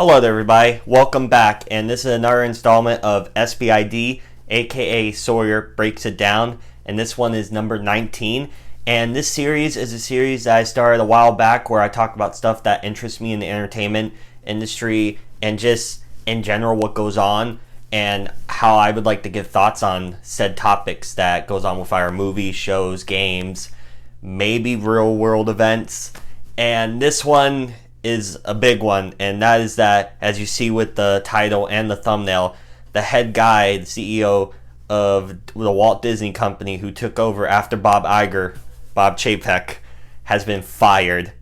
Hello there everybody, welcome back, and this is another installment of SBID, aka Sawyer Breaks It Down, and this one is number 19. And this series is a series that I started a while back where I talk about stuff that interests me in the entertainment industry and just in general what goes on and how I would like to give thoughts on said topics that goes on with our movies, shows, games, maybe real world events. And this one is a big one, and that is that, as you see with the title and the thumbnail, the head guy, the CEO of the Walt Disney Company who took over after Bob Iger, Bob Chapek, has been fired.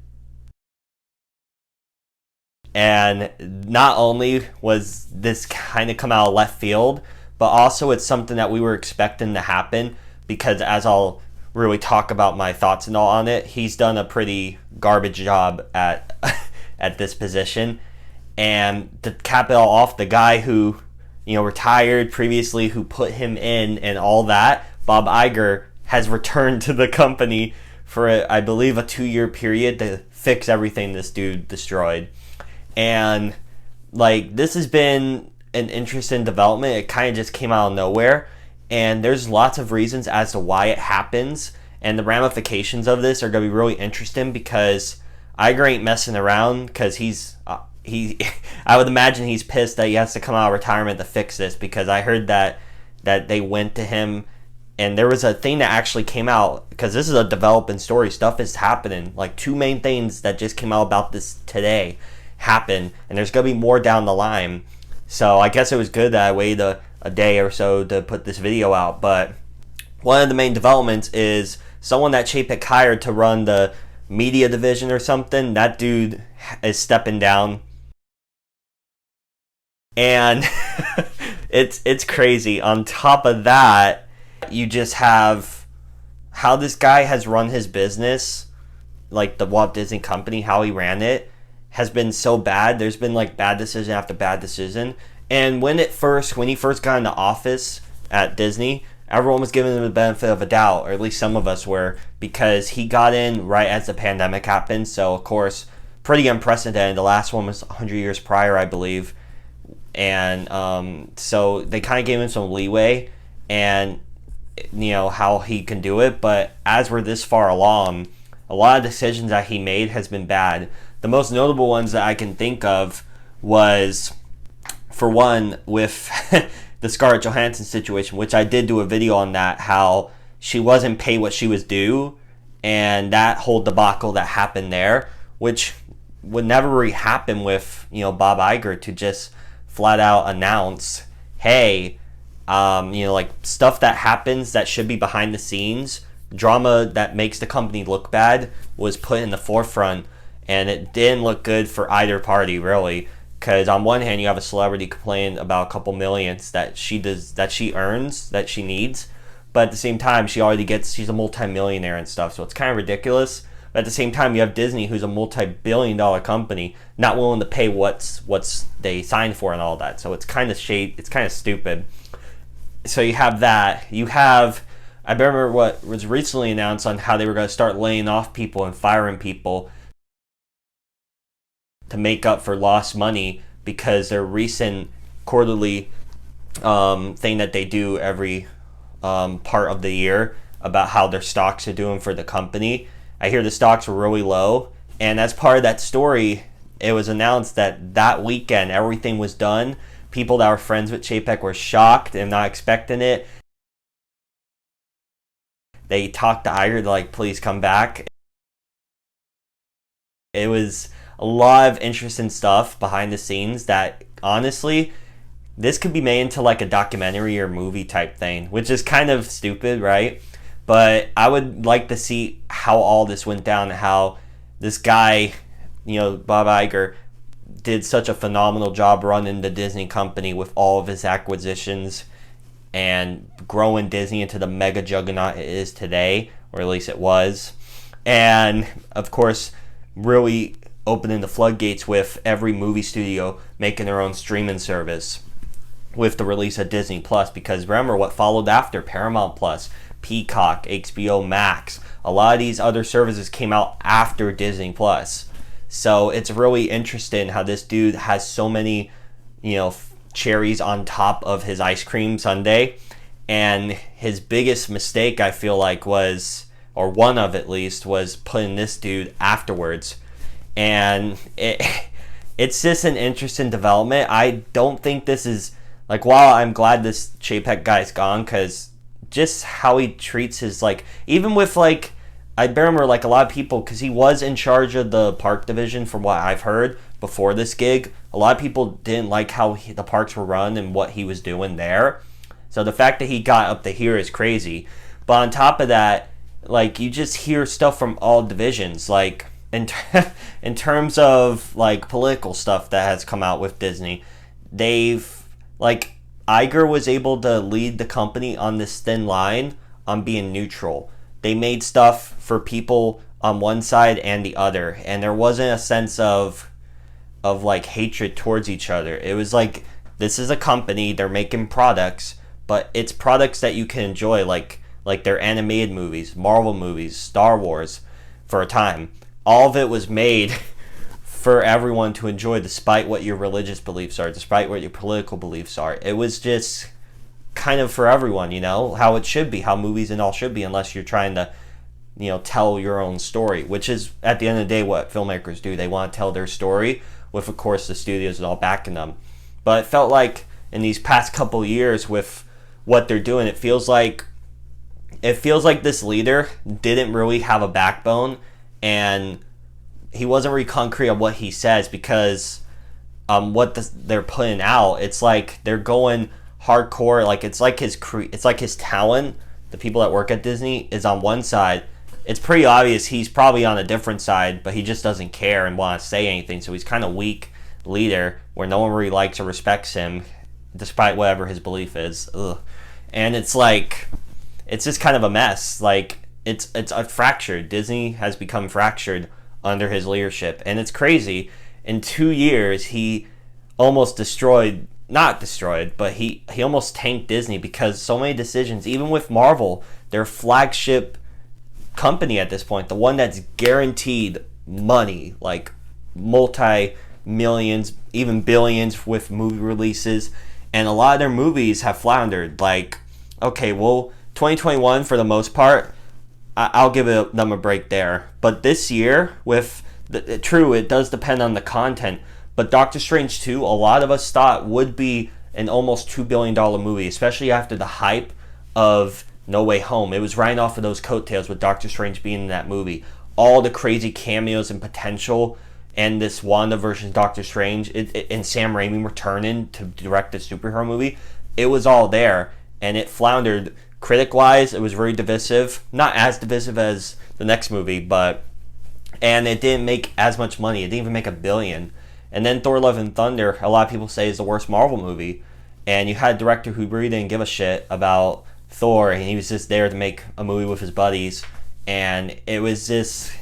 And not only was this kind of come out of left field, but also it's something that we were expecting to happen because, as I'll really talk about my thoughts and all on it, he's done a pretty garbage job at at this position. And to cap it all off, the guy who retired previously, who put him in and all that, Bob Iger, has returned to the company for I believe a 2-year period to fix everything this dude destroyed. And this has been an interesting development. It kind of just came out of nowhere, and there's lots of reasons as to why it happens, and the ramifications of this are going to be really interesting because Iger ain't messing around, because I would imagine he's pissed that he has to come out of retirement to fix this, because I heard that they went to him and there was a thing that actually came out, because this is a developing story, stuff is happening, like 2 main things that just came out about this today happen, and there's going to be more down the line. So I guess it was good that I waited a day or so to put this video out. But one of the main developments is someone that Chapek hired to run the media division or something. That dude is stepping down, and it's crazy. On top of that, you just have how this guy has run his business, like the Walt Disney Company, how he ran it has been so bad. There's been bad decision after bad decision. And when he first got into office at Disney, everyone was giving him the benefit of a doubt, or at least some of us were, because he got in right as the pandemic happened. So, of course, pretty unprecedented. The last one was 100 years prior, I believe. And so they kind of gave him some leeway and, how he can do it. But as we're this far along, a lot of decisions that he made has been bad. The most notable ones that I can think of was, for one, with the Scarlett Johansson situation, which I did do a video on that, how she wasn't paid what she was due, and that whole debacle that happened there, which would never really happen with Bob Iger to just flat out announce, hey, stuff that happens that should be behind the scenes, drama that makes the company look bad, was put in the forefront, and it didn't look good for either party, really. Because on one hand, you have a celebrity complaining about a couple millions that she earns, that she needs, but at the same time, she's a multi-millionaire and stuff, so it's kind of ridiculous. But at the same time, you have Disney, who's a multi-billion-dollar company, not willing to pay what's they signed for and all that. So it's kind of stupid. So you have that. I remember what was recently announced on how they were going to start laying off people and firing people to make up for lost money, because their recent quarterly thing that they do every part of the year about how their stocks are doing for the company. I hear the stocks were really low, and as part of that story, it was announced that weekend everything was done. People that were friends with Chapek were shocked and not expecting it. They talked to Iger to please come back. It was a lot of interesting stuff behind the scenes that, honestly, this could be made into a documentary or movie type thing, which is kind of stupid, right? But I would like to see how all this went down, how this guy, Bob Iger, did such a phenomenal job running the Disney company with all of his acquisitions and growing Disney into the mega juggernaut it is today, or at least it was. And, of course, really opening the floodgates with every movie studio making their own streaming service with the release of Disney Plus, because remember what followed after: Paramount Plus, Peacock, HBO Max. A lot of these other services came out after Disney Plus. So it's really interesting how this dude has so many, cherries on top of his ice cream sundae. And his biggest mistake, I feel like, was, or one of at least, was putting this dude afterwards. And it's just an interesting development. I don't think this is, like, while I'm glad this Chapek guy's gone, because just how he treats his, like, even with, like, I remember, like, a lot of people, because he was in charge of the park division from what I've heard before this gig. A lot of people didn't like how the parks were run and what he was doing there. So the fact that he got up to here is crazy. But on top of that, like, you just hear stuff from all divisions. Like, in terms of, like, political stuff that has come out with Disney, they've, like, Iger was able to lead the company on this thin line on being neutral. They made stuff for people on one side and the other, and there wasn't a sense of like hatred towards each other. It was like, this is a company, they're making products, but it's products that you can enjoy, like their animated movies, Marvel movies, Star Wars, for a time. All of it was made for everyone to enjoy, despite what your religious beliefs are, despite what your political beliefs are. It was just kind of for everyone, how it should be, how movies and all should be, unless you're trying to, tell your own story, which is, at the end of the day, what filmmakers do. They want to tell their story, with, of course, the studios all backing them. But it felt like in these past couple years with what they're doing, it feels like this leader didn't really have a backbone, and he wasn't really concrete on what he says, because they're putting out, it's like they're going hardcore. Like, it's like his talent, the people that work at Disney, is on one side. It's pretty obvious he's probably on a different side, but he just doesn't care and want to say anything. So he's kind of weak leader where no one really likes or respects him, despite whatever his belief is. Ugh. And it's like, it's just kind of a mess. Like, it's a fractured. Disney has become fractured under his leadership, and it's crazy. In 2 years, he almost not destroyed, but he almost tanked Disney, because so many decisions, even with Marvel, their flagship company at this point, the one that's guaranteed money, like multi-millions, even billions with movie releases, and a lot of their movies have floundered. Like, okay, well, 2021 for the most part, I'll give them a break there. But this year, with true, it does depend on the content, but Doctor Strange 2, a lot of us thought would be an almost $2 billion movie, especially after the hype of No Way Home. It was riding off of those coattails with Doctor Strange being in that movie. All the crazy cameos and potential, and this Wanda versus Doctor Strange, and Sam Raimi returning to direct the superhero movie. It was all there, and it floundered. Critic-wise, it was very divisive. Not as divisive as the next movie, and it didn't make as much money. It didn't even make $1 billion. And then Thor: Love and Thunder, a lot of people say, is the worst Marvel movie. And you had a director who really didn't give a shit about Thor, and he was just there to make a movie with his buddies. And it was just...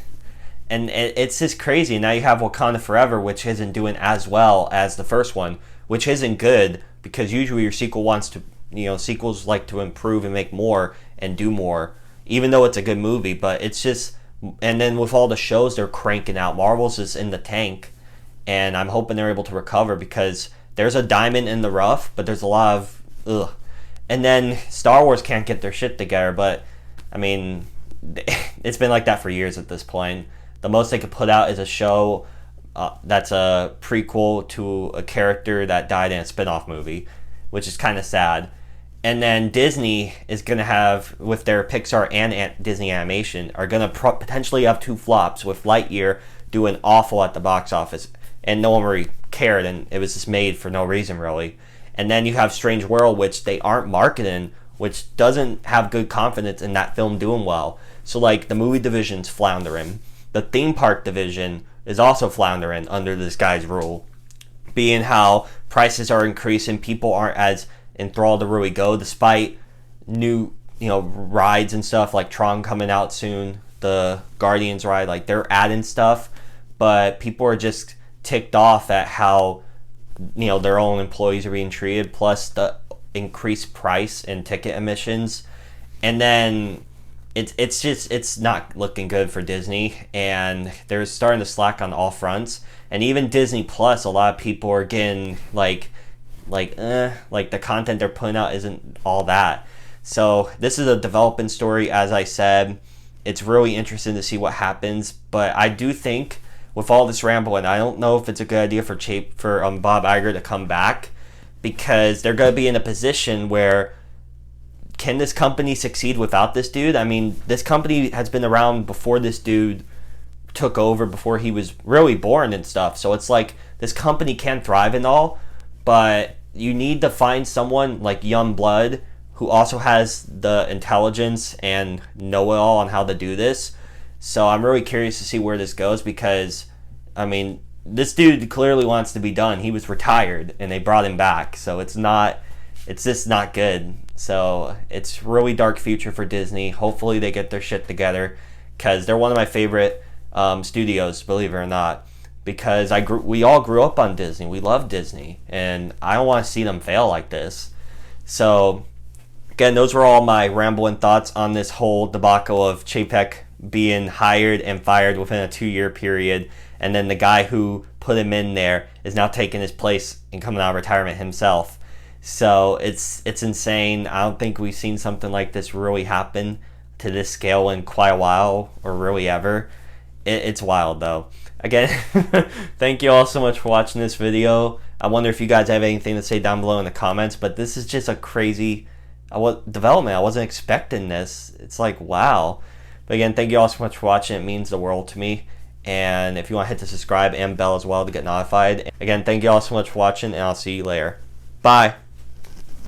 And it's just crazy. Now you have Wakanda Forever, which isn't doing as well as the first one, which isn't good, because usually your sequel wants to... sequels like to improve and make more and do more, even though it's a good movie. But it's just... And then with all the shows they're cranking out, Marvel's is in the tank. And I'm hoping they're able to recover, because there's a diamond in the rough, but there's a lot of ugh. And then Star Wars can't get their shit together, but I mean, it's been like that for years at this point. The most they could put out is a show that's a prequel to a character that died in a spin-off movie, which is kind of sad. And then Disney is going to have, with their Pixar and Disney Animation, are going to potentially have 2 flops, with Lightyear doing awful at the box office, and no one really cared, and it was just made for no reason, really. And then you have Strange World, which they aren't marketing, which doesn't have good confidence in that film doing well. So, like, the movie division's floundering. The theme park division is also floundering under this guy's rule, being how prices are increasing, people aren't as enthralled to really go, despite new, rides and stuff, like Tron coming out soon, the Guardians ride, like, they're adding stuff, but people are just ticked off at how their own employees are being treated, plus the increased price in ticket emissions. And then it's not looking good for Disney, and they're starting to slack on all fronts. And even Disney Plus, a lot of people are getting like the content they're putting out isn't all that. So this is a developing story, as I said. It's really interesting to see what happens, but I do think with all this rambling, I don't know if it's a good idea for Bob Iger to come back, because they're going to be in a position where, can this company succeed without this dude? I mean, this company has been around before this dude took over, before he was really born and stuff. So it's like this company can thrive and all, but you need to find someone like young blood who also has the intelligence and know-it-all on how to do this. So I'm really curious to see where this goes, because, I mean, this dude clearly wants to be done. He was retired, and they brought him back. So it's just not good. So it's really dark future for Disney. Hopefully they get their shit together, because they're one of my favorite studios, believe it or not. Because we all grew up on Disney. We love Disney, and I don't want to see them fail like this. So again, those were all my rambling thoughts on this whole debacle of Chapek being hired and fired within a 2-year period, and then the guy who put him in there is now taking his place and coming out of retirement himself. So it's insane. I don't think we've seen something like this really happen to this scale in quite a while, or really ever. It's wild though. Again, thank you all so much for watching this video. I wonder if you guys have anything to say down below in the comments, but this is just a crazy development. I wasn't expecting this. It's like, wow. But again, thank you all so much for watching. It means the world to me. And if you want to hit the subscribe and bell as well to get notified. Again, thank you all so much for watching, and I'll see you later. Bye.